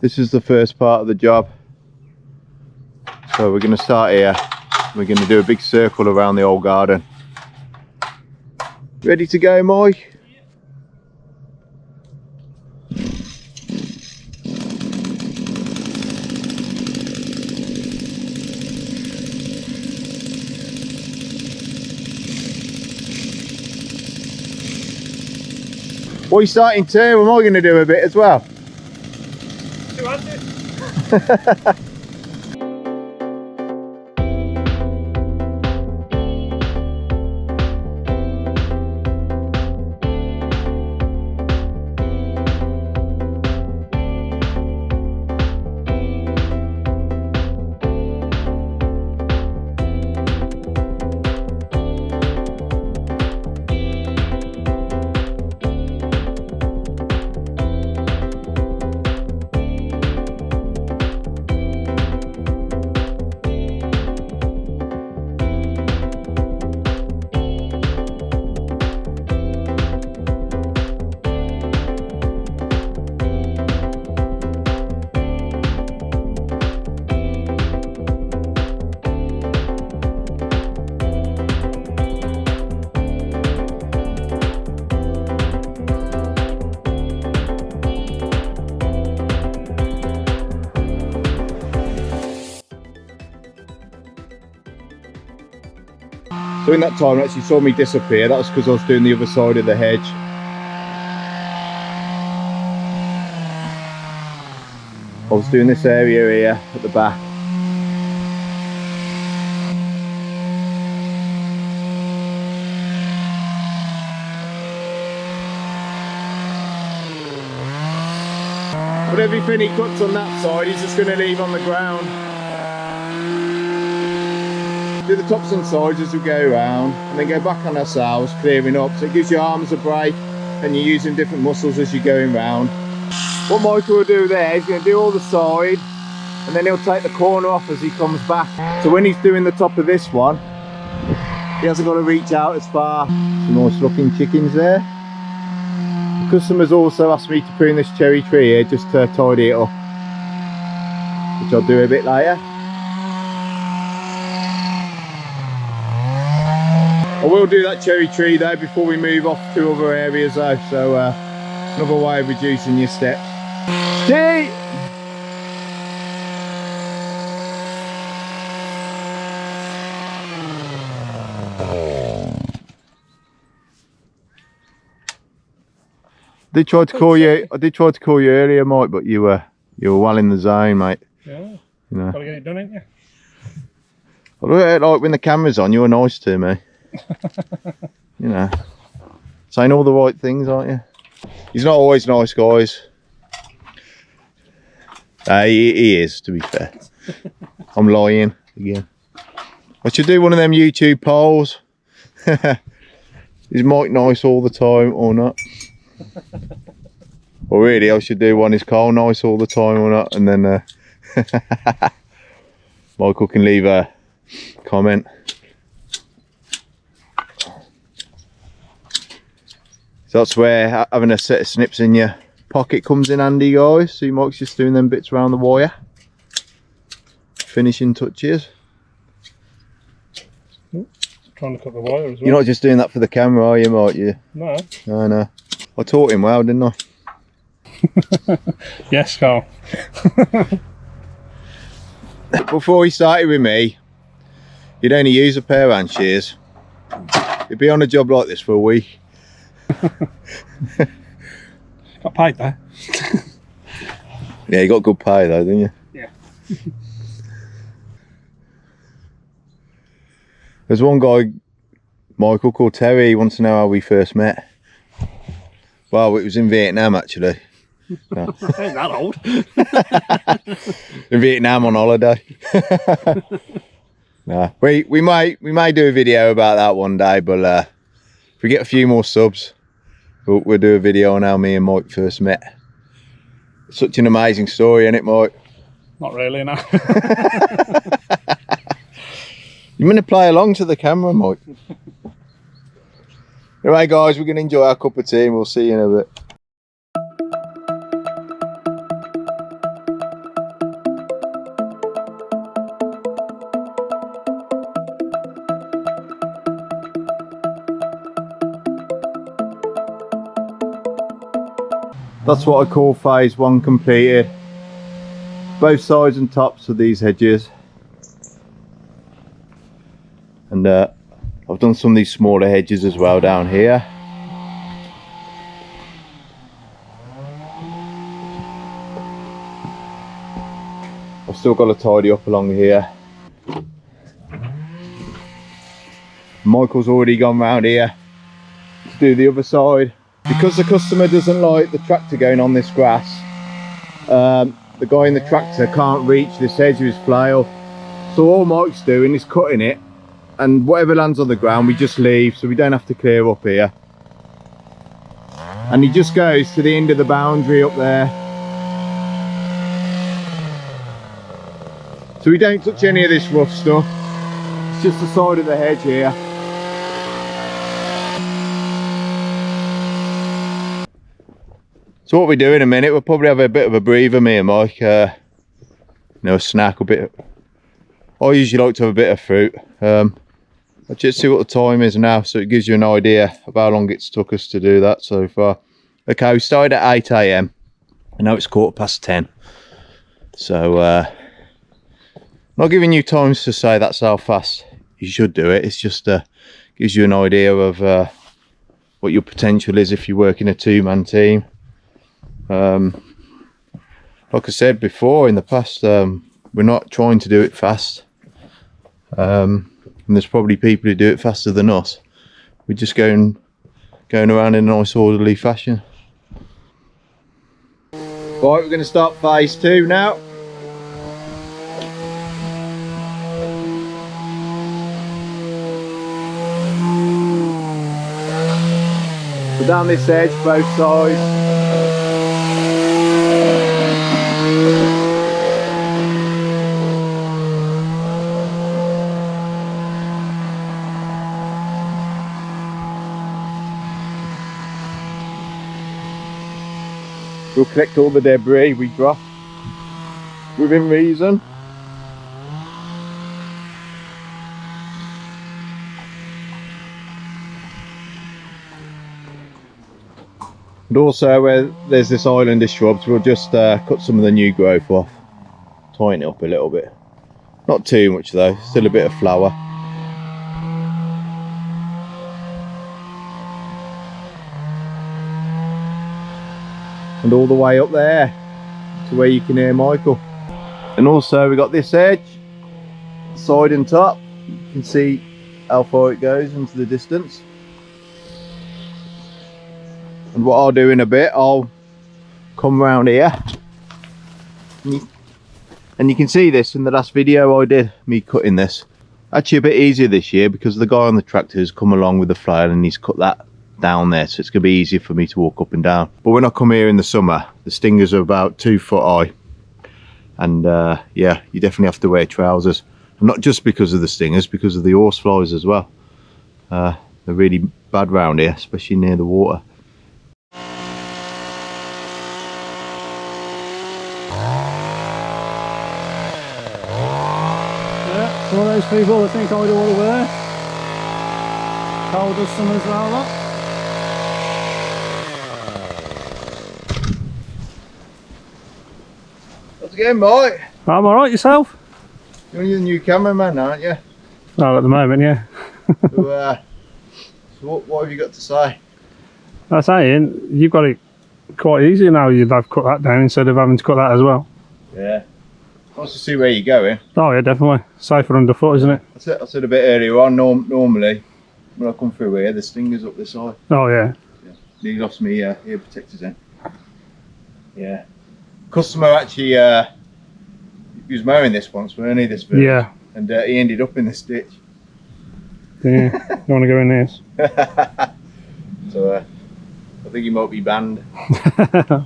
This is the first part of the job. So we're going to start here. We're going to do a big circle around the old garden. Ready to go, Mike? What are you starting to? Am I going to do a bit as well? So in that time, actually saw me disappear. That was because I was doing the other side of the hedge. I was doing this area here at the back. But everything he cuts on that side, he's just going to leave on the ground. Do the tops and sides as we go around, and then go back on ourselves, clearing up. So it gives your arms a break, and you're using different muscles as you're going round. What Michael will do there, he's going to do all the side, and then he'll take the corner off as he comes back. So when he's doing the top of this one, he hasn't got to reach out as far. Some nice looking chickens there. The customers also asked me to prune this cherry tree here just to tidy it up, which I'll do a bit later. I will do that cherry tree though before we move off to other areas though, so another way of reducing your steps. Tea! I did try to call you earlier, Mike, but you were well in the zone, mate. Yeah. You know. Gotta get it done, ain't you? I look at it like when the camera's on, you're nice to me. You know, saying all the right things, aren't you? He's not always nice, guys. He is, to be fair. I'm lying again. I should do one of them YouTube polls. Is Mike nice all the time or not? Or really, I should do one, is Carl nice all the time or not? And then Michael can leave a comment. So that's where having a set of snips in your pocket comes in handy, guys. See, Mike's just doing them bits around the wire. Finishing touches. Trying to cut the wire as well. You're not just doing that for the camera, are you, Mike? You? No. No. I taught him well, didn't I? Yes, Carl. Before he started with me, he'd only use a pair of hand shears. He'd be on a job like this for a week. Got paid there. Yeah, you got good pay though, didn't you? Yeah. There's one guy, Michael, called Terry. He wants to know how we first met. Well, it was in Vietnam actually. No. Ain't that old. In Vietnam on holiday. No, we may do a video about that one day, but if we get a few more subs, we'll do a video on how me and Mike first met. Such an amazing story, isn't it, Mike? Not really, no. You're going to play along to the camera, Mike. Anyway, guys, we're going to enjoy our cup of tea and we'll see you in a bit. That's what I call phase 1 completed. Both sides and tops of these hedges. And I've done some of these smaller hedges as well down here. I've still got to tidy up along here. Michael's already gone round here to do the other side. Because the customer doesn't like the tractor going on this grass, the guy in the tractor can't reach this hedge with his flail. So all Mike's doing is cutting it, and whatever lands on the ground we just leave, so we don't have to clear up here. And he just goes to the end of the boundary up there. So we don't touch any of this rough stuff. It's just the side of the hedge here. So what we do in a minute, we'll probably have a bit of a breather, me and Mike. You know, a snack, a bit. I usually like to have a bit of fruit. I'll just see what the time is now, so it gives you an idea of how long it's took us to do that so far. Okay, we started at 8 AM. and now it's 10:15. So not giving you times to say that's how fast you should do it. It's just gives you an idea of what your potential is if you work in a two-man team. Like I said before in the past, we're not trying to do it fast, and there's probably people who do it faster than us. We're just going around in a nice orderly fashion. Right, we're going to start phase 2 now. So down this edge, both sides. We'll collect all the debris we drop within reason. And also where there's this island of shrubs, we'll just cut some of the new growth off, tighten it up a little bit. Not too much though, still a bit of flower. And all the way up there to where you can hear Michael. And also we got this edge, side and top. You can see how far it goes into the distance. And what I'll do in a bit, I'll come round here. And you can see this in the last video I did, me cutting this. Actually a bit easier this year because the guy on the tractor has come along with the flail and he's cut that down there, so it's going to be easier for me to walk up and down. But when I come here in the summer, the stingers are about 2 foot high, and yeah, you definitely have to wear trousers, and not just because of the stingers, because of the horseflies as well. They're really bad round here, especially near the water. Yeah, some of those people that think I do all the work. Carl does some as well, look. Again, Mike. I'm alright, yourself? You're the new cameraman, aren't you? Oh, at the moment, yeah. So, what have you got to say? I'm saying, you've got it quite easy now. You'd have cut that down instead of having to cut that as well. Yeah. Nice to see where you're going. Oh yeah, definitely. Safer underfoot, isn't it? I said a bit earlier on, normally, when I come through here, the stinger's up this side. Oh yeah. He lost me ear protectors in. Yeah. Customer actually, he was mowing this once, weren't he, this village? Yeah. And he ended up in this ditch. Yeah, you want to go in this? So I think he might be banned.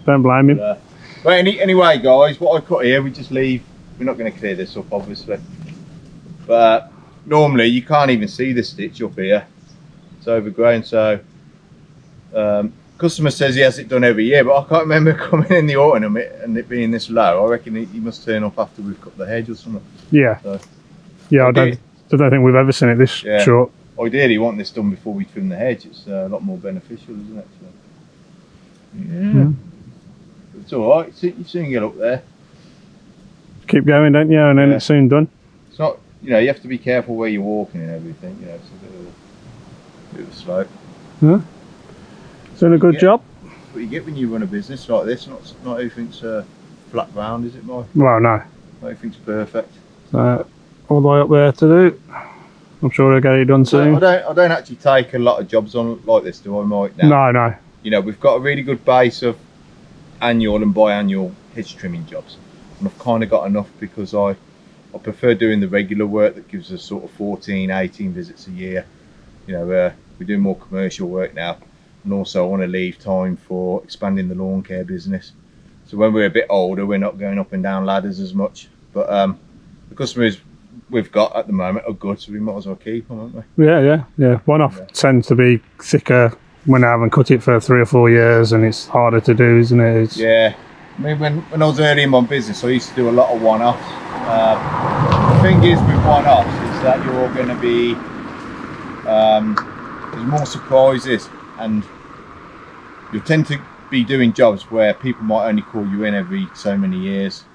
Don't blame him. But anyway guys, what I cut here, we just leave. We're not going to clear this up obviously. But normally you can't even see this ditch up here. It's overgrown, so customer says he has it done every year, but I can't remember coming in the autumn and it being this low. I reckon he must turn up after we've cut the hedge or something. Yeah. So, yeah, I don't think we've ever seen it this short. Ideally, want this done before we trim the hedge. It's a lot more beneficial, isn't it? So, yeah. It's all right. You soon get up there. Keep going, don't you? And then it's soon done. It's not, you know, you have to be careful where you're walking and everything. You know, it's a bit of a slope. Huh? Doing a good job. That's what you get when you run a business like this. Not everything's flat ground, is it, Mike? Well, no. Not everything's perfect. All the way up there to do. I'm sure I'll get it done soon. I don't actually take a lot of jobs on like this, do I, Mike? Now, No. you know, we've got a really good base of annual and biannual hedge trimming jobs, and I've kind of got enough because I prefer doing the regular work that gives us sort of 14, 18 visits a year. You know, we're doing more commercial work now, and also I want to leave time for expanding the lawn care business. So when we're a bit older, we're not going up and down ladders as much, but the customers we've got at the moment are good, so we might as well keep them, aren't we? Yeah. One-off tends to be thicker when I haven't cut it for 3 or 4 years, and it's harder to do, isn't it? Yeah. I mean, when I was early in my business, I used to do a lot of one-offs. The thing is with one-offs is that you're going to be, there's more surprises, and you'll tend to be doing jobs where people might only call you in every so many years.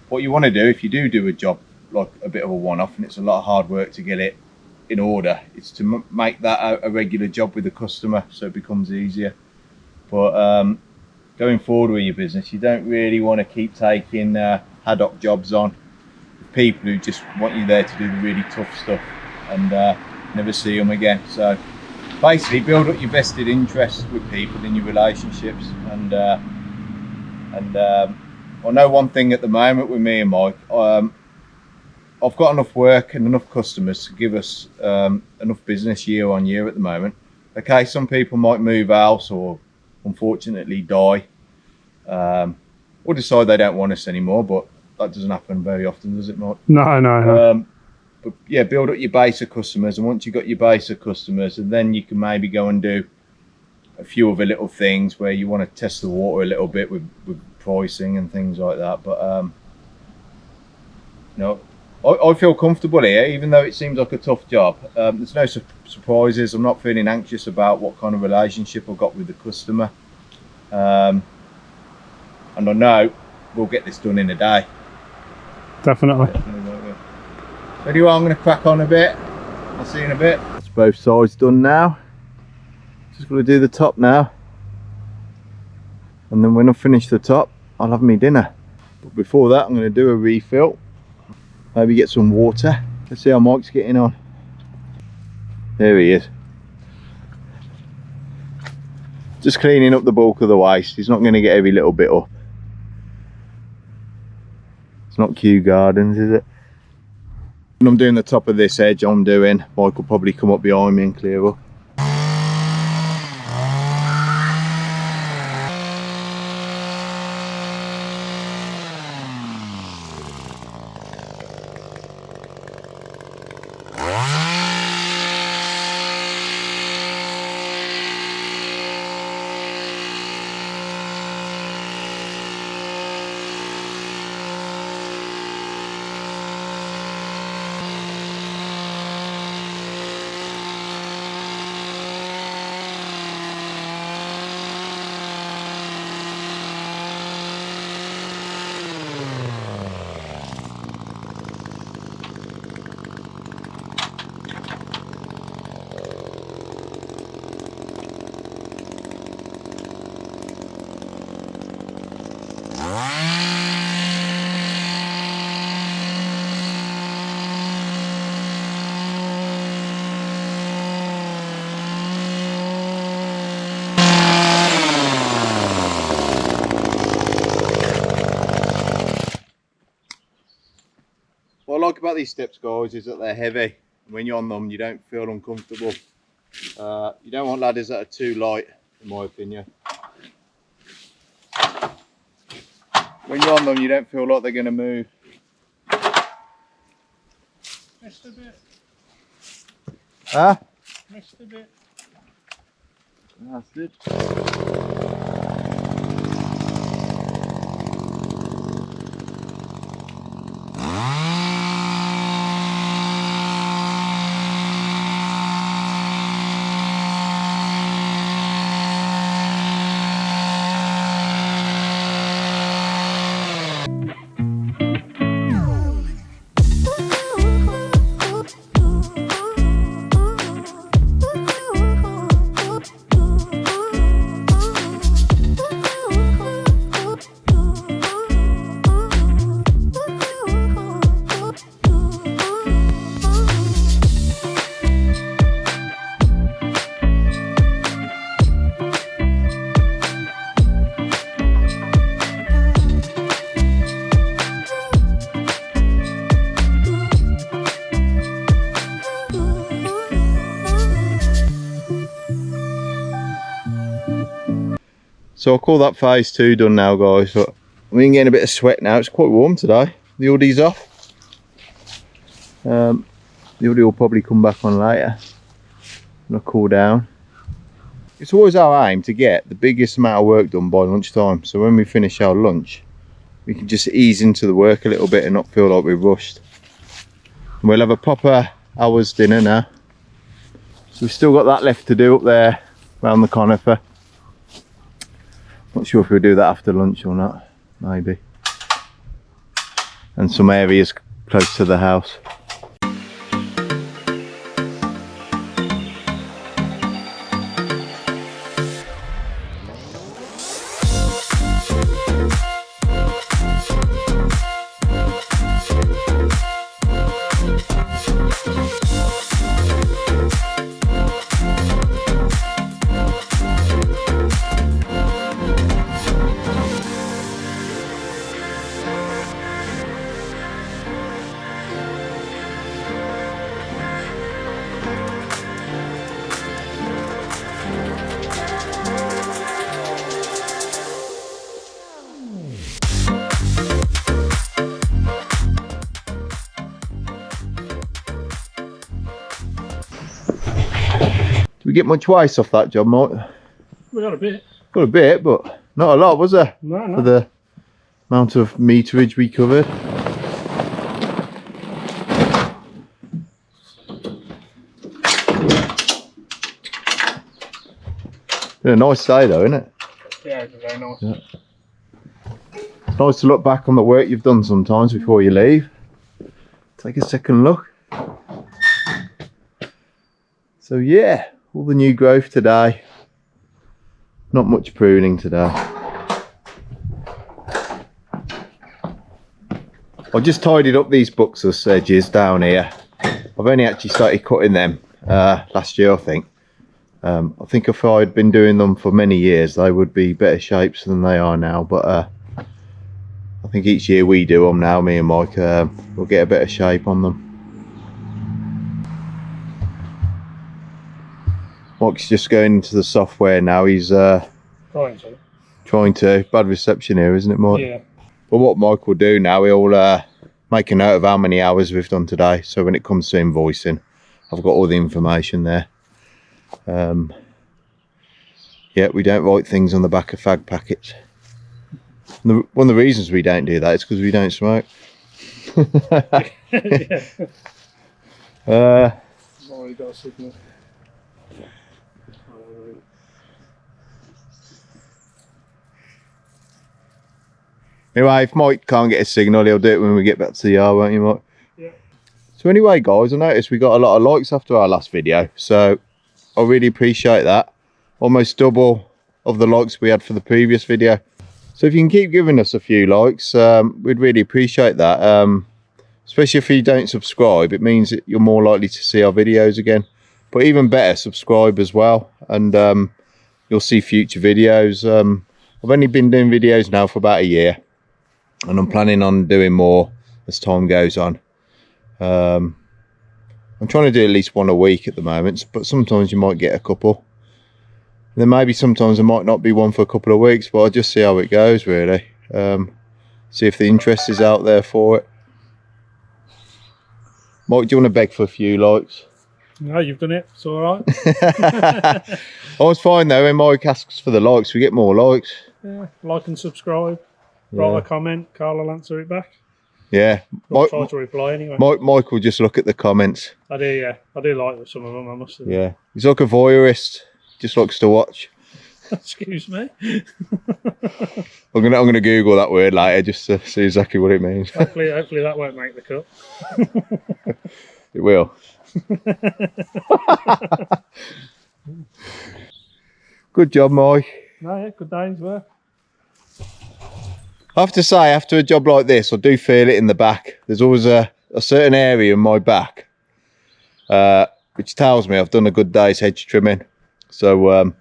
What you want to do, if you do a job like a bit of a one-off, and it's a lot of hard work to get it in order, it's to make that a regular job with the customer, so it becomes easier. But going forward with your business, you don't really want to keep taking ad hoc jobs on with people who just want you there to do the really tough stuff and never see them again. So basically build up your vested interest with people in your relationships, and I know one thing at the moment with me and Mike, I've got enough work and enough customers to give us enough business year on year at the moment. Okay, some people might move house or unfortunately die, or decide they don't want us anymore, but that doesn't happen very often, does it, Mike? No. But yeah, build up your base of customers, and once you've got your base of customers, and then you can maybe go and do a few other little things where you want to test the water a little bit with pricing and things like that. But you know, I feel comfortable here, even though it seems like a tough job. There's no surprises. I'm not feeling anxious about what kind of relationship I've got with the customer, and I know we'll get this done in a day. Definitely. Anyway, I'm going to crack on a bit. I'll see you in a bit. It's both sides done now. Just got to do the top now, and then when I finish the top, I'll have me dinner. But before that, I'm going to do a refill. Maybe get some water. Let's see how Mike's getting on. There he is. Just cleaning up the bulk of the waste. He's not going to get every little bit up. It's not Kew Gardens, is it? When I'm doing the top of this edge, Mike will probably come up behind me and clear up. What I like about these steps, guys, is that they're heavy. When you're on them, you don't feel uncomfortable. You don't want ladders that are too light, in my opinion. When you're on them, you don't feel like they're going to move. Missed a bit. Huh? Missed a bit. That's good. So I'll call that phase 2 done now, guys. But we can get a bit of sweat now. It's quite warm today. The hoodie's off. The hoodie will probably come back on later when I cool down. It's always our aim to get the biggest amount of work done by lunchtime. So when we finish our lunch, we can just ease into the work a little bit and not feel like we're rushed. And we'll have a proper hour's dinner now. So we've still got that left to do up there around the conifer. Not sure if we'll do that after lunch or not, maybe. And some areas close to the house. Did we get much waste off that job, Mike? We got a bit. Got a bit, but not a lot, was there? No. For the amount of meterage we covered. Been a nice day though, isn't it? Yeah, it's very nice. Yeah. It's nice to look back on the work you've done sometimes before you leave. Take a second look. So yeah, all the new growth today. Not much pruning today. I just tidied up these buxus edges down here. I've only actually started cutting them last year, I think. I think if I'd been doing them for many years, they would be better shapes than they are now. But I think each year we do them now, me and Mike, we'll get a better shape on them. Mike's just going into the software now. He's trying to. Bad reception here, isn't it, Mike? Yeah. But what Mike will do now, he'll make a note of how many hours we've done today. So when it comes to invoicing, I've got all the information there. Yeah, we don't write things on the back of fag packets. One of the reasons we don't do that is because we don't smoke. Oh, you got a signal. Anyway, if Mike can't get a signal, he'll do it when we get back to the yard, won't you, Mike? Yeah. So anyway, guys, I noticed we got a lot of likes after our last video, so I really appreciate that. Almost double of the likes we had for the previous video. So if you can keep giving us a few likes, we'd really appreciate that. Especially if you don't subscribe, it means that you're more likely to see our videos again. But even better, subscribe as well, and you'll see future videos. I've only been doing videos now for about a year, and I'm planning on doing more as time goes on. I'm trying to do at least one a week at the moment, but sometimes you might get a couple. And then maybe sometimes there might not be one for a couple of weeks, but I'll just see how it goes, really. See if the interest is out there for it. Mike, do you want to beg for a few likes? No, you've done it. It's all right. I was fine though. When Mike asks for the likes, we get more likes. Yeah, like and subscribe. Yeah. Write a comment. Carl will answer it back. Yeah. I'll try to reply anyway. Mike will just look at the comments. I do, yeah. I do like some of them, I must admit. Yeah. He's like a voyeurist. Just likes to watch. Excuse me. I'm gonna Google that word later just to see exactly what it means. Hopefully that won't make the cut. It will. Good job, Mike. No, yeah, good day's work. I have to say, after a job like this, I do feel it in the back. There's always a certain area in my back which tells me I've done a good day's hedge trimming. So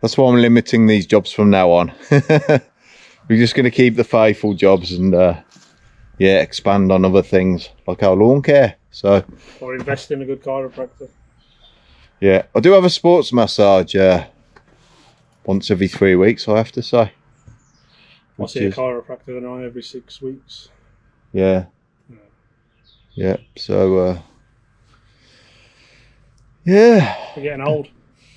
that's why I'm limiting these jobs from now on. We're just going to keep the faithful jobs and yeah, expand on other things like our lawn care. So, or invest in a good chiropractor. Yeah, I do have a sports massage once every 3 weeks, I have to say. I see a chiropractor now every 6 weeks. Yeah. Yeah. So yeah. We're getting old.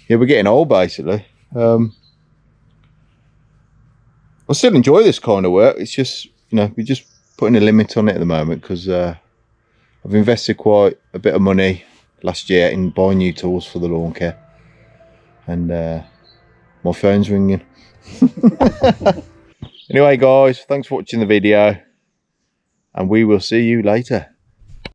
Yeah, we're getting old basically. I still enjoy this kind of work. It's just, you know, we're just putting a limit on it at the moment because I've invested quite a bit of money last year in buying new tools for the lawn care, and my phone's ringing. Anyway guys, thanks for watching the video, and we will see you later.